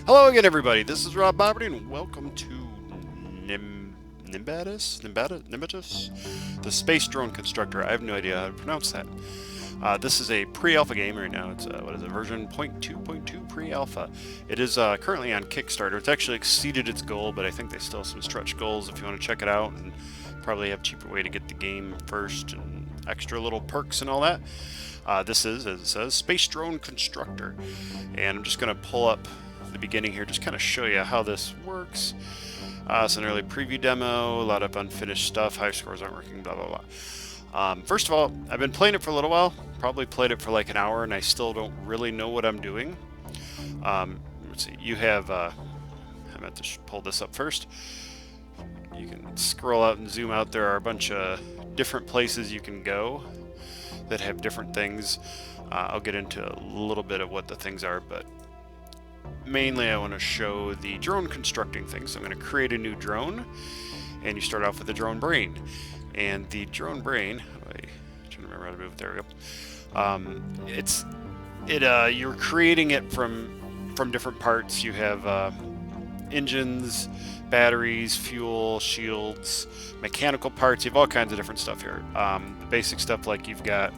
Hello again, everybody. This is RobBoberty, and welcome to Nimbatus, the Space Drone Constructor. I have no idea how to pronounce that. This is a pre-alpha game right now. It's what is it, version 0.2.2 pre-alpha. It is currently on Kickstarter. It's actually exceeded its goal, but I think they still have some stretch goals if you want to check it out, and probably have a cheaper way to get the game first and extra little perks and all that. This is, as it says, Space Drone Constructor, and I'm just going to pull up the beginning here, just kind of show you how this works. It's an early preview demo, a lot of unfinished stuff, high scores aren't working, blah blah blah. First of all, I've been playing it for a little while, probably played it for like an hour, and I still don't really know what I'm doing. Let's see, you have, I'm going to pull this up first. You can scroll out and zoom out. There are a bunch of different places you can go that have different things. I'll get into a little bit of what the things are, but mainly I want to show the drone constructing thing. So I'm going to create a new drone, and you start off with the drone brain. And the drone brain, I'm trying to remember how to move it, there we go. You're creating it from different parts. You have engines, batteries, fuel, shields, mechanical parts. You have all kinds of different stuff here. The basic stuff, like you've got,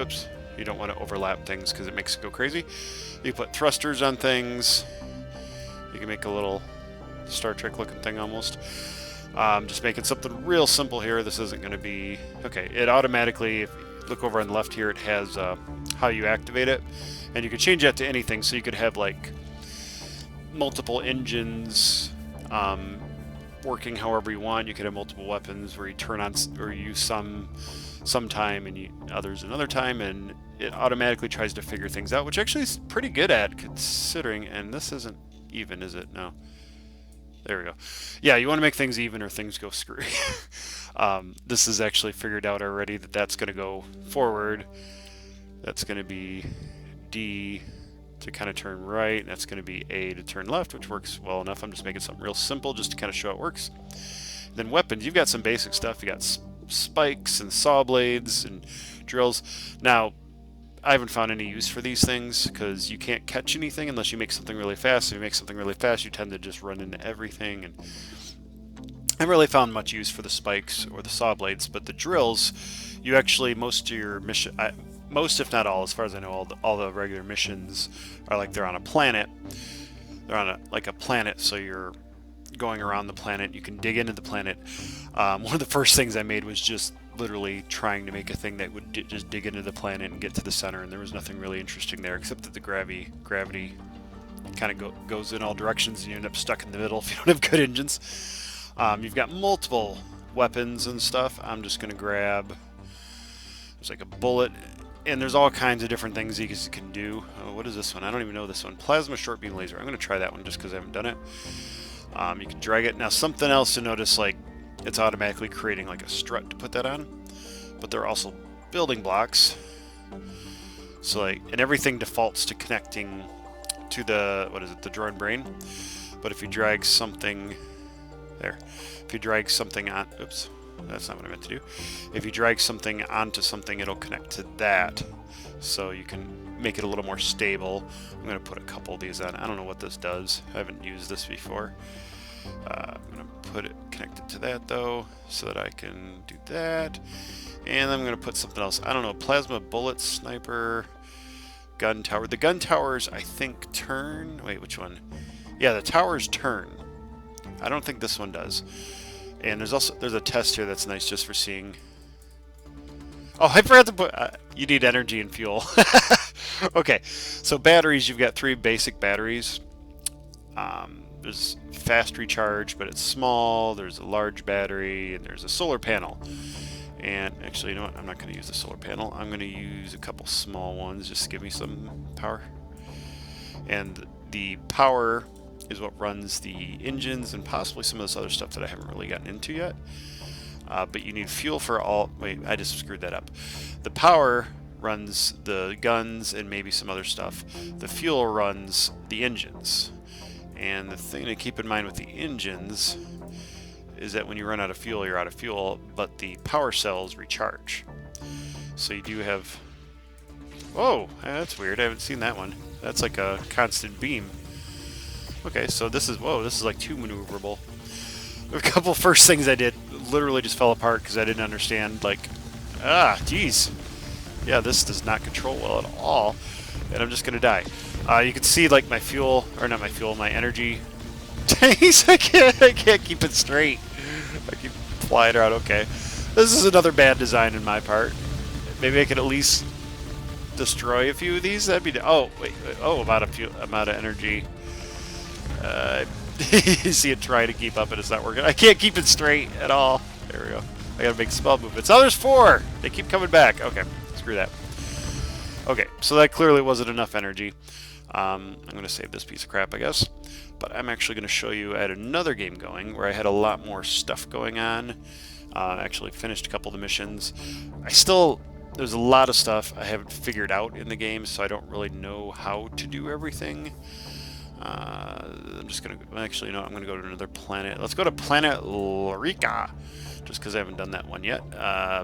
oops, you don't want to overlap things because it makes it go crazy. You put thrusters on things. You can make a little Star Trek looking thing almost. Just making something real simple here. This isn't going to be, okay, it automatically, if you look over on the left here, it has how you activate it, and you can change that to anything. So you could have like multiple engines working however you want. You could have multiple weapons where you turn on or use some time and others another time, and it automatically tries to figure things out, which actually is pretty good at considering. And this isn't even, is it? No. There we go. Yeah, you want to make things even or things go screwy. This is actually figured out already that that's going to go forward. That's going to be D to kind of turn right, and that's going to be A to turn left, which works well enough. I'm just making something real simple just to kind of show how it works. Then weapons, you've got some basic stuff. You got spikes and saw blades and drills. Now, I haven't found any use for these things because you can't catch anything unless you make something really fast. If you make something really fast, you tend to just run into everything, and I haven't really found much use for the spikes or the saw blades. But the drills, you actually, most of your mission, most if not all, as far as I know, all the regular missions are like they're on a planet. They're on like a planet, so you're going around the planet. You can dig into the planet. One of the first things I made was just literally trying to make a thing that would just dig into the planet and get to the center, and there was nothing really interesting there except that the gravity kind of goes in all directions, and you end up stuck in the middle if you don't have good engines. You've got multiple weapons and stuff. I'm just going to grab, there's like a bullet, and there's all kinds of different things you can do. Oh, what is this one? I don't even know this one. Plasma short beam laser. I'm going to try that one just because I haven't done it. You can drag it. Now, something else to notice, like it's automatically creating like a strut to put that on, but there are also building blocks. So like, and everything defaults to connecting to the, what is it, the drone brain. But if you drag something there, if you drag something on, oops, that's not what I meant to do. If you drag something onto something, it'll connect to that, so you can make it a little more stable. I'm going to put a couple of these on. I don't know what this does. I haven't used this before. I'm going to put it connected to that though, so that I can do that. And I'm going to put something else. I don't know, plasma bullet sniper, gun tower. The gun towers, I think, turn. Wait, which one? Yeah, the towers turn. I don't think this one does. And there's a test here that's nice just for seeing. Oh, I forgot to put, you need energy and fuel. Okay, so batteries, you've got 3 basic batteries. There's fast recharge, but it's small. There's a large battery, and there's a solar panel. And actually, you know what? I'm not going to use the solar panel. I'm going to use a couple small ones just to give me some power. And the power is what runs the engines and possibly some of this other stuff that I haven't really gotten into yet. But you need fuel for all. Wait, I just screwed that up. The power runs the guns and maybe some other stuff. The fuel runs the engines. And the thing to keep in mind with the engines is that when you run out of fuel, you're out of fuel, but the power cells recharge. So you do have Whoa, that's weird. I haven't seen that one. That's like a constant beam. Okay, so this is, whoa, this is like too maneuverable. A couple first things I did literally just fell apart because I didn't understand, like, geez. Yeah, this does not control well at all, and I'm just gonna die. You can see, like, my fuel, or not my fuel, my energy tanks. I can't keep it straight. I keep flying around. Okay, this is another bad design in my part. Maybe I could at least destroy a few of these. That'd be. Oh wait. Oh, amount of energy. You see it trying to keep up, and it's not working. I can't keep it straight at all. There we go. I gotta make small movements. Oh, there's 4. They keep coming back. Okay, screw that. Okay, so that clearly wasn't enough energy. I'm gonna save this piece of crap, I guess. But I'm actually gonna show you I had another game going where I had a lot more stuff going on. Actually finished a couple of the missions. There's a lot of stuff I haven't figured out in the game, so I don't really know how to do everything. I'm just gonna, actually, no, I'm gonna go to another planet. Let's go to planet Rica, just because I haven't done that one yet.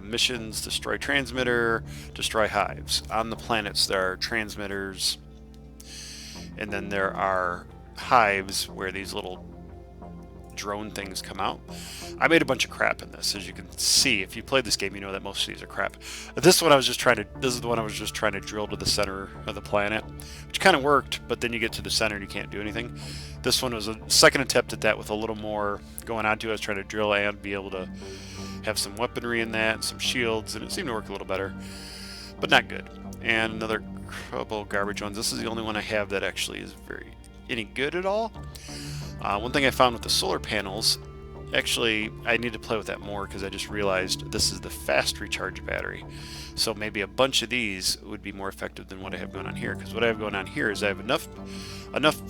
Missions: destroy transmitter, destroy hives. On the planets there are transmitters, and then there are hives where these little drone things come out. I made a bunch of crap in this, as you can see. If you played this game, you know that most of these are crap. This is the one I was just trying to drill to the center of the planet, which kind of worked, but then you get to the center and you can't do anything. This one was a second attempt at that with a little more going on to it. I was trying to drill and be able to have some weaponry in that and some shields, and it seemed to work a little better, but not good. And another couple garbage ones. This is the only one I have that actually is any good at all. One thing I found with the solar panels, actually, I need to play with that more because I just realized this is the fast recharge battery. So maybe a bunch of these would be more effective than what I have going on here. Because what I have going on here is I have enough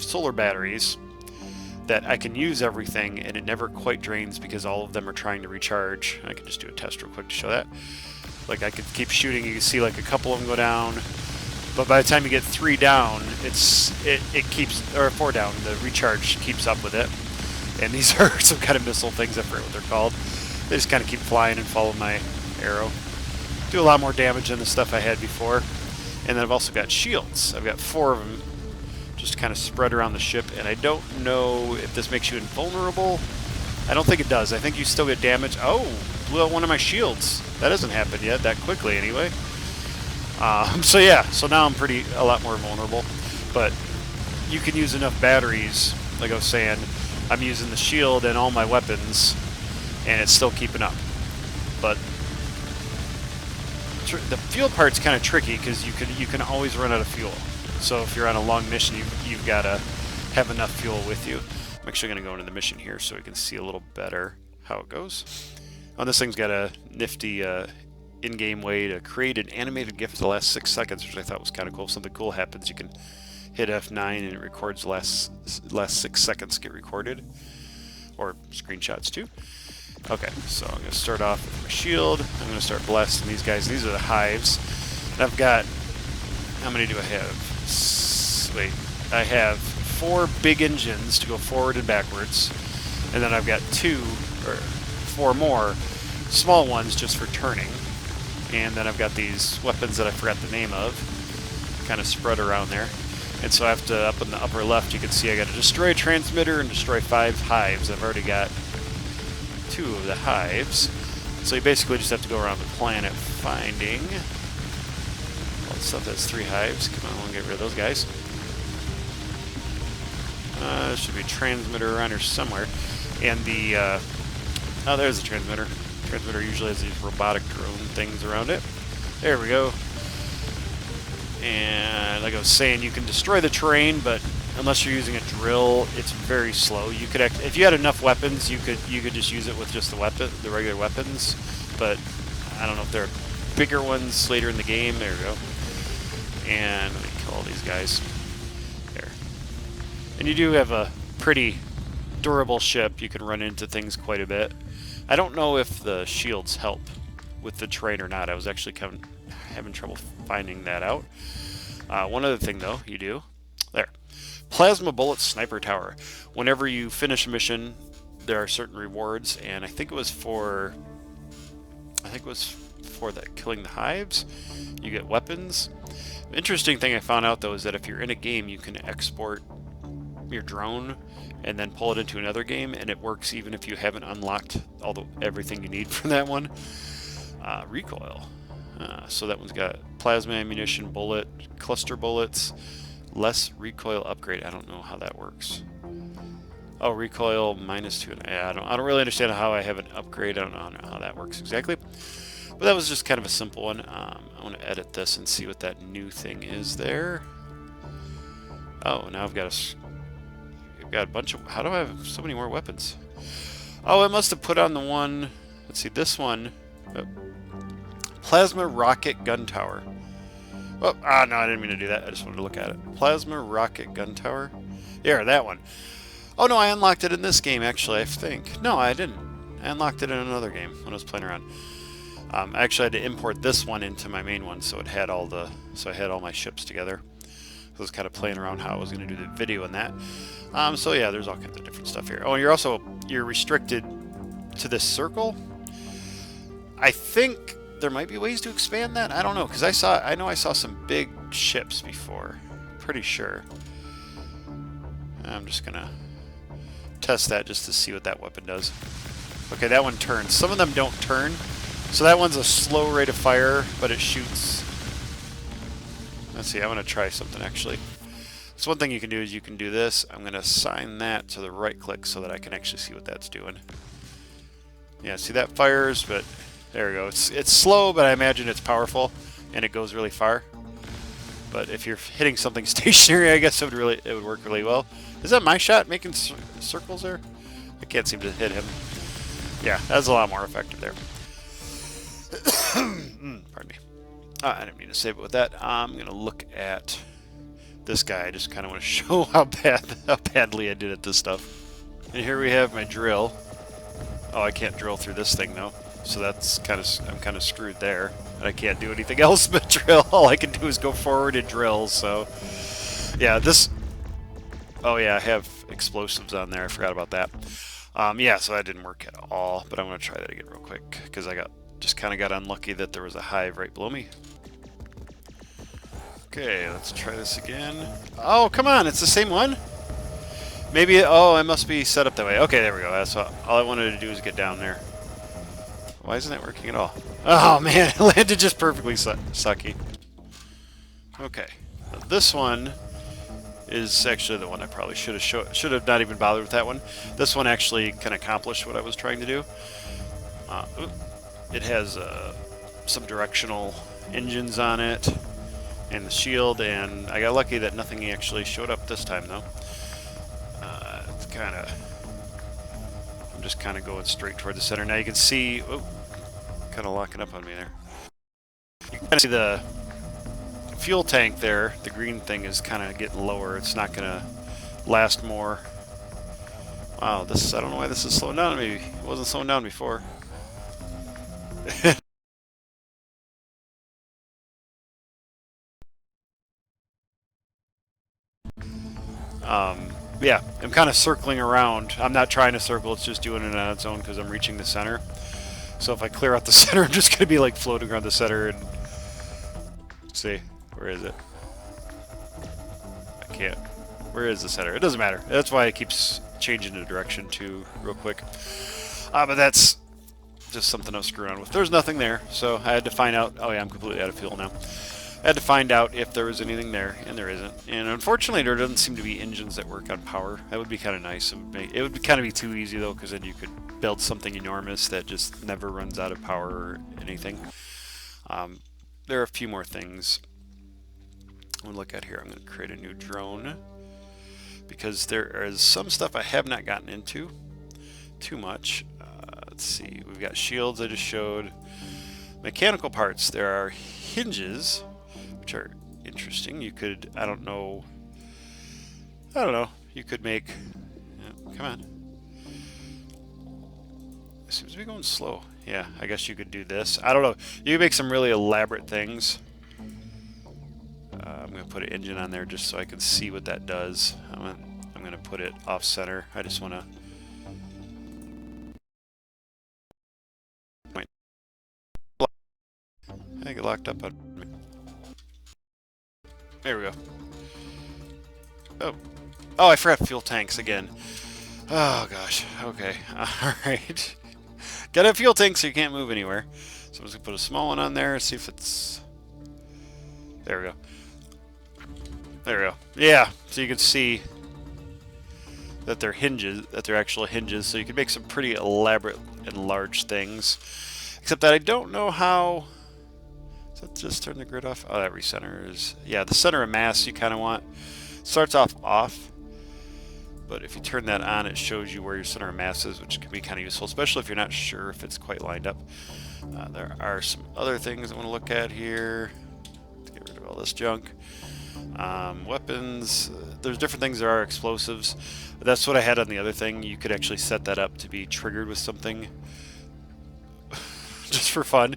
solar batteries that I can use everything, and it never quite drains because all of them are trying to recharge. I can just do a test real quick to show that. Like, I could keep shooting. You can see like a couple of them go down. But by the time you get 3 down, it keeps, or 4 down, the recharge keeps up with it. And these are some kind of missile things, I forget what they're called. They just kind of keep flying and follow my arrow. Do a lot more damage than the stuff I had before. And then I've also got shields. I've got 4 of them just kind of spread around the ship, and I don't know if this makes you invulnerable. I don't think it does. I think you still get damage. Oh, blew out one of my shields. That hasn't happened yet, that quickly anyway. So yeah, so now I'm a lot more vulnerable, but you can use enough batteries, like I was saying. I'm using the shield and all my weapons, and it's still keeping up. But the fuel part's kind of tricky because you can always run out of fuel. So if you're on a long mission, you've got to have enough fuel with you. I'm actually going to go into the mission here so we can see a little better how it goes. Oh, this thing's got a nifty in-game way to create an animated GIF for the last 6 seconds, which I thought was kind of cool. If something cool happens, you can hit F9 and it records the last 6 seconds get recorded, or screenshots too. Okay, so I'm going to start off with my shield. I'm going to start blasting these guys. These are the hives. And I've got, how many do I have? Wait, I have 4 big engines to go forward and backwards, and then I've got 4 more small ones just for turning. And then I've got these weapons that I forgot the name of, kind of spread around there. And so I have to, up in the upper left, you can see I got to destroy a transmitter and destroy 5 hives. I've already got 2 of the hives. So you basically just have to go around the planet finding all the stuff that's 3 hives. Come on, we'll get rid of those guys. There should be a transmitter around here somewhere. And the, oh, there's the transmitter. Transmitter usually has these robotic drone things around it. There we go. And like I was saying, you can destroy the terrain, but unless you're using a drill, it's very slow. You could, if you had enough weapons, you could just use it with just the regular weapons. But I don't know if there are bigger ones later in the game. There we go. And let me kill all these guys. There. And you do have a pretty durable ship. You can run into things quite a bit. I don't know if the shields help with the terrain or not. I was actually having trouble finding that out. One other thing, though, you do. There. Plasma Bullet Sniper Tower. Whenever you finish a mission, there are certain rewards, and I think it was for that killing the hives. You get weapons. Interesting thing I found out though is that if you're in a game, you can export your drone and then pull it into another game, and it works even if you haven't unlocked everything you need for that one. Recoil. So that one's got plasma ammunition, bullet, cluster bullets, less recoil upgrade. I don't know how that works. Oh, recoil -2. Yeah, I don't really understand how I have an upgrade. I don't know how that works exactly. But that was just kind of a simple one. I want to edit this and see what that new thing is there. Oh, now I've got a bunch of... How do I have so many more weapons? Oh, I must have put on the one... Let's see, this one... Oh. Plasma rocket gun tower. Oh, no, I didn't mean to do that. I just wanted to look at it. Plasma rocket gun tower. Yeah, that one. Oh, no, I unlocked it in this game, actually, I think. No, I didn't. I unlocked it in another game when I was playing around. I actually had to import this one into my main one, so it had so I had all my ships together. So I was kind of playing around how I was going to do the video in that. So yeah, there's all kinds of different stuff here. Oh, you're restricted to this circle. I think there might be ways to expand that. I don't know, because I know I saw some big ships before. Pretty sure. I'm just gonna test that just to see what that weapon does. Okay, that one turns. Some of them don't turn. So that one's a slow rate of fire, but it shoots. Let's see, I want to try something actually. So one thing you can do is you can do this. I'm going to assign that to the right click so that I can actually see what that's doing. Yeah, see that fires, but there we go. It's slow, but I imagine it's powerful, and it goes really far. But if you're hitting something stationary, I guess it would work really well. Is that my shot making circles there? I can't seem to hit him. Yeah, that's a lot more effective there. Pardon me. I didn't mean to save it with that. I'm going to look at this guy. I just kind of want to show how badly I did at this stuff. And here we have my drill. Oh, I can't drill through this thing though. So that's I'm kind of screwed there. And I can't do anything else but drill. All I can do is go forward and drill. So yeah, oh yeah, I have explosives on there. I forgot about that. Yeah, so that didn't work at all. But I'm going to try that again real quick because I just kind of got unlucky that there was a hive right below me. Okay, let's try this again. Oh, come on, it's the same one? Maybe, oh, it must be set up that way. Okay, there we go. That's all I wanted to do is get down there. Why isn't that working at all? Oh, man, it landed just perfectly sucky. Okay, this one is actually the one I probably should have not even bothered with that one. This one actually can accomplish what I was trying to do. It has some directional engines on it and the shield, and I got lucky that nothing actually showed up this time though. It's I'm just kind of going straight toward the center. Now you can see, kind of locking up on me there. You can see the fuel tank there, the green thing is kind of getting lower. It's not going to last more. Wow, I don't know why this is slowing down. Maybe it wasn't slowing down before. Yeah, I'm kind of circling around. I'm not trying to circle, it's just doing it on its own because I'm reaching the center. So if I clear out the center, I'm just going to be like floating around the center and... Let's see, where is it? I can't. Where is the center? It doesn't matter. That's why it keeps changing the direction too, real quick. But that's just something I was screwing around with. There's nothing there, so I had to find out. Oh yeah, I'm completely out of fuel now. I had to find out if there was anything there, and there isn't. And unfortunately, there doesn't seem to be engines that work on power. That would be kind of nice. It would kind of be too easy though, because then you could build something enormous that just never runs out of power or anything. There are a few more things I'm going to look at here. I'm going to create a new drone because there is some stuff I have not gotten into too much. Let's see. We've got shields I just showed. Mechanical parts. There are hinges, which are interesting. You could, I don't know, you could make, come on. It seems to be going slow. Yeah, I guess you could do this. I don't know. You can make some really elaborate things. I'm going to put an engine on there just so I can see what that does. I'm going to put it off center. I just want to... I get locked up on me. There we go. Oh. Oh, I forgot fuel tanks again. Oh, gosh. Okay. Alright. Gotta have fuel tanks so you can't move anywhere. So I'm just gonna put a small one on there, see if it's... There we go. There we go. Yeah, so you can see that they're hinges, that they're actual hinges, so you can make some pretty elaborate and large things. Except that I don't know how... Does that just turn the grid off? Oh, that recenters. Yeah, the center of mass you kind of want. Starts off, but if you turn that on, it shows you where your center of mass is, which can be kind of useful, especially if you're not sure if it's quite lined up. There are some other things I want to look at here. Let's get rid of all this junk. Weapons, there's different things. There are explosives. That's what I had on the other thing. You could actually set that up to be triggered with something just for fun.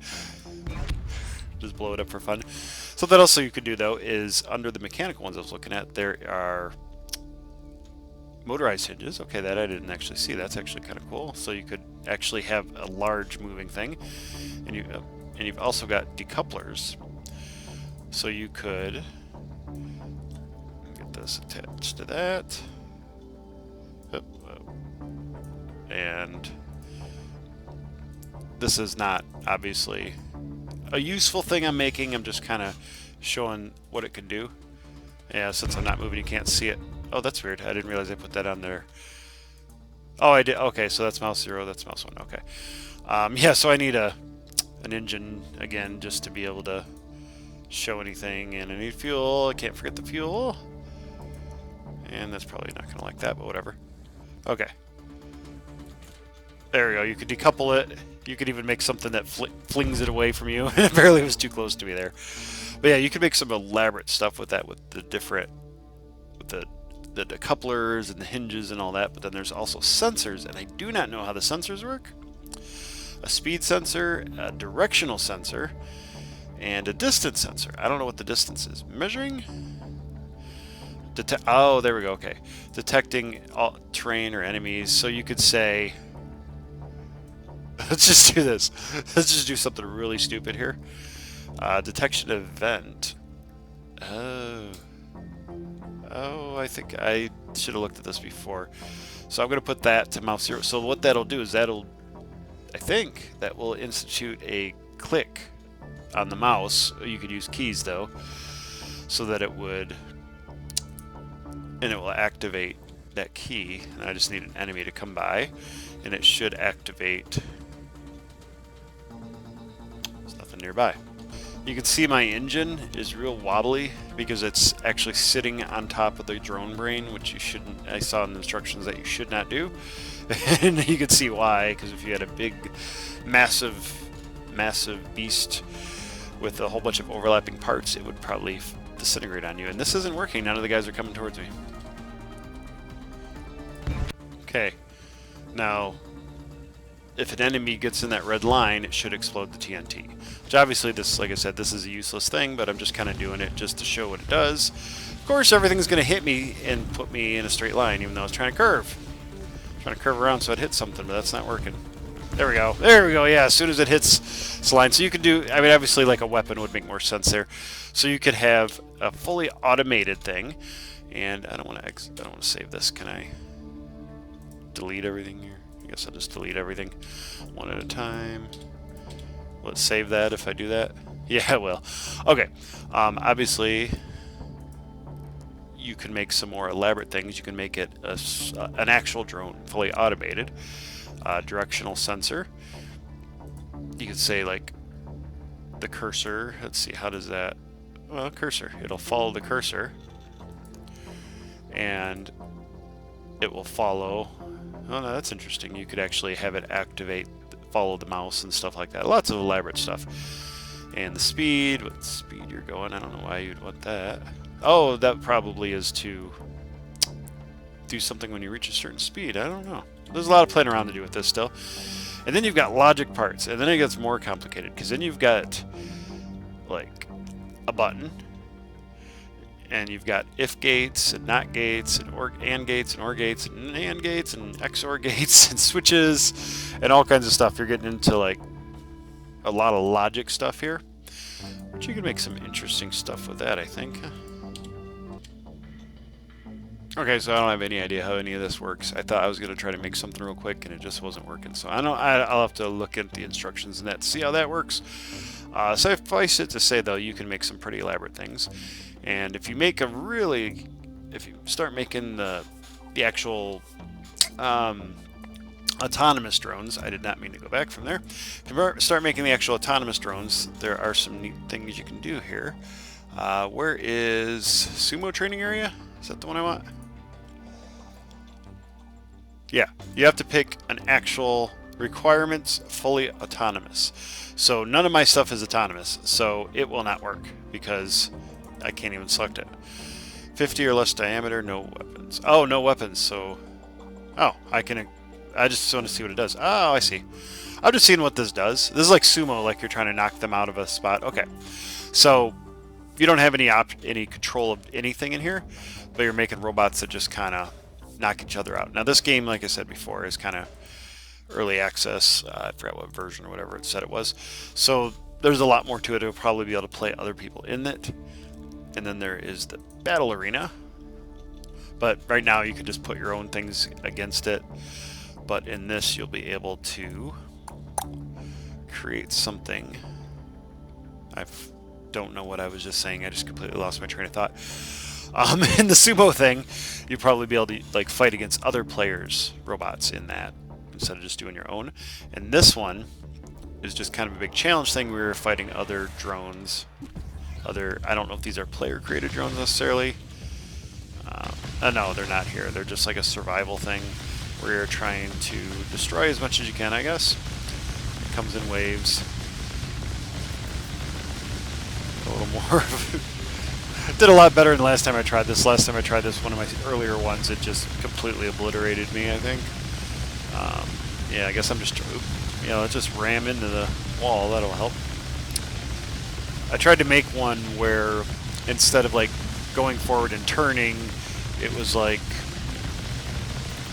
Just blow it up for fun. Something else you could do, though, is under the mechanical ones I was looking at, there are motorized hinges. Okay, that I didn't actually see. That's actually kind of cool. So you could actually have a large moving thing, and you've also got decouplers. So you could get this attached to that, and this is not obviously a useful thing I'm making. I'm just kind of showing what it can do. Yeah, since I'm not moving, you can't see it. Oh, that's weird. I didn't realize I put that on there. Oh, I did. Okay, so that's mouse 0, that's mouse 1. Okay. Yeah, so I need an engine again just to be able to show anything, and I need fuel. I can't forget the fuel. And that's probably not going to like that, but whatever. Okay. There we go. You could decouple it. You could even make something that flings it away from you. Apparently it was too close to me there. But yeah, you could make some elaborate stuff with that, with the different, with the couplers and the hinges and all that. But then there's also sensors, and I do not know how the sensors work. A speed sensor, a directional sensor, and a distance sensor. I don't know what the distance is. Measuring? Oh, there we go. Okay. Detecting all terrain or enemies. So you could say... Let's just do this. Let's just do something really stupid here. Detection event. Oh, I think I should have looked at this before. So I'm going to put that to mouse 0. So what that'll do is I think that will institute a click on the mouse. You could use keys though, so that it would, and it will activate that key. And I just need an enemy to come by, and it should activate. There's nothing nearby. You can see my engine is real wobbly because it's actually sitting on top of the drone brain, which you shouldn't. I saw in the instructions that you should not do. And you can see why, because if you had a big, massive beast with a whole bunch of overlapping parts, it would probably disintegrate on you. And this isn't working. None of the guys are coming towards me. Okay. Now, if an enemy gets in that red line, it should explode the TNT. Which obviously, this, like I said, this is a useless thing, but I'm just kind of doing it just to show what it does. Of course, everything's going to hit me and put me in a straight line, even though I was trying to curve. Trying to curve around so it hits something, but that's not working. There we go. There we go. Yeah, as soon as it hits this line. So you could do, I mean, obviously, like a weapon would make more sense there. So you could have a fully automated thing. And I don't want to save this. Can I delete everything here? I guess I'll just delete everything one at a time. Will it save that if I do that? Yeah, it will. Okay. Obviously, you can make some more elaborate things. You can make it an actual drone, fully automated. Directional sensor. You could say, like, the cursor. Let's see, how does that... Well, cursor. It'll follow the cursor. And it will follow... Oh, no, that's interesting. You could actually have it activate, follow the mouse and stuff like that. Lots of elaborate stuff. And the speed, what speed you're going, I don't know why you'd want that. Oh, that probably is to do something when you reach a certain speed. I don't know. There's a lot of playing around to do with this still. And then you've got logic parts, and then it gets more complicated, because then you've got, like, a button. And you've got if gates and not gates and and gates and or gates and and gates and XOR gates and switches and all kinds of stuff. You're getting into like a lot of logic stuff here, but you can make some interesting stuff with that, I think. Okay, so I don't have any idea how any of this works. I thought I was going to try to make something real quick, and it just wasn't working. So I'll have to look at the instructions and that to see how that works. Suffice it to say, though, you can make some pretty elaborate things. And if you make if you start making the actual autonomous drones, I did not mean to go back from there. If you start making the actual autonomous drones, there are some neat things you can do here. Where is Sumo Training area? Is that the one I want? Yeah, you have to pick an actual requirements fully autonomous. So none of my stuff is autonomous, so it will not work because I can't even select it. 50 or less diameter, no weapons. Oh, no weapons, so... Oh, I just want to see what it does. Oh, I see. I'm just seeing what this does. This is like sumo, like you're trying to knock them out of a spot. Okay, so you don't have any control of anything in here, but you're making robots that just kind of knock each other out. Now this game, like I said before, is kind of early access. I forgot what version or whatever it said it was. So there's a lot more to it. It'll probably be able to play other people in it. And then there is the battle arena. But right now you can just put your own things against it. But in this you'll be able to create something. I don't know what I was just saying. I just completely lost my train of thought. In the sumo thing, you'll probably be able to like fight against other players' robots in that instead of just doing your own. And this one is just kind of a big challenge thing. We were fighting other drones. I don't know if these are player-created drones necessarily. No, they're not here. They're just like a survival thing where you're trying to destroy as much as you can, I guess. It comes in waves. A little more. Did a lot better than last time I tried this. Last time I tried this, one of my earlier ones, it just completely obliterated me, I think. Yeah, I guess I'm just, let's just ram into the wall. That'll help. I tried to make one where instead of like going forward and turning, it was like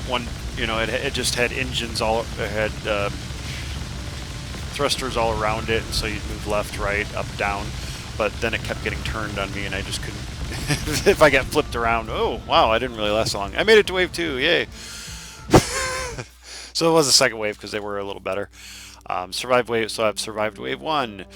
one, it just had engines it had thrusters all around it, so you'd move left, right, up, down. But then it kept getting turned on me, and I just couldn't. If I got flipped around, oh wow, I didn't really last long. I made it to wave 2, yay! So it was a second wave because they were a little better. Survived wave, so I've survived wave 1.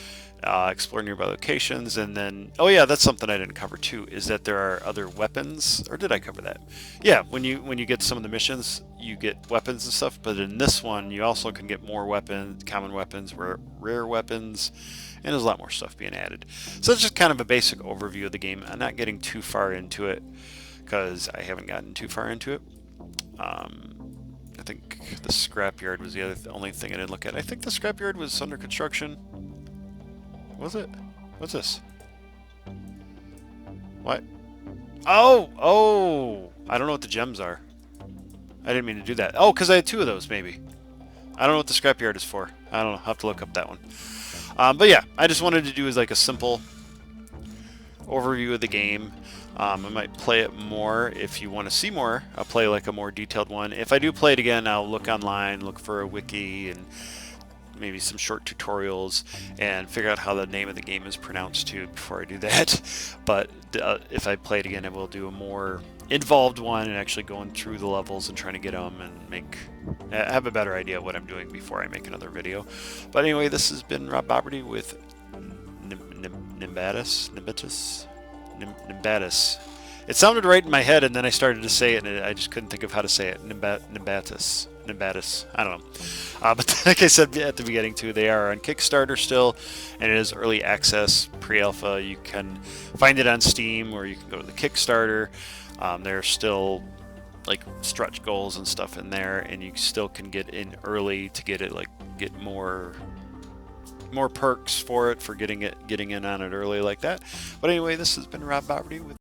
Explore nearby locations, and then that's something I didn't cover too. Is that there are other weapons, or did I cover that? Yeah, when you get some of the missions, you get weapons and stuff. But in this one, you also can get more weapons, common weapons, rare weapons. And there's a lot more stuff being added. So it's just kind of a basic overview of the game. I'm not getting too far into it because I haven't gotten too far into it. I think the scrapyard was the only thing I didn't look at. I think the scrapyard was under construction. Was it? What's this? What? Oh! I don't know what the gems are. I didn't mean to do that. Oh, because I had 2 of those, maybe. I don't know what the scrapyard is for. I don't know. I'll have to look up that one. But yeah, I just wanted to do like a simple overview of the game. I might play it more if you want to see more. I'll play like a more detailed one. If I do play it again, I'll look online, look for a wiki and maybe some short tutorials and figure out how the name of the game is pronounced too before I do that. But if I play it again, I will do a more involved one and actually going through the levels and trying to get them and have a better idea of what I'm doing before I make another video. But anyway, this has been RobBoberty with Nimbatus. It sounded right in my head, and then I started to say it, and I just couldn't think of how to say it. Nimbatus. I don't know. But like I said at the beginning too, they are on Kickstarter still, and it is early access, pre-alpha. You can find it on Steam, or you can go to the Kickstarter. There's still like stretch goals and stuff in there, and you still can get in early to get it, like get more perks for it for getting in on it early like that. But anyway, this has been RobBoberty with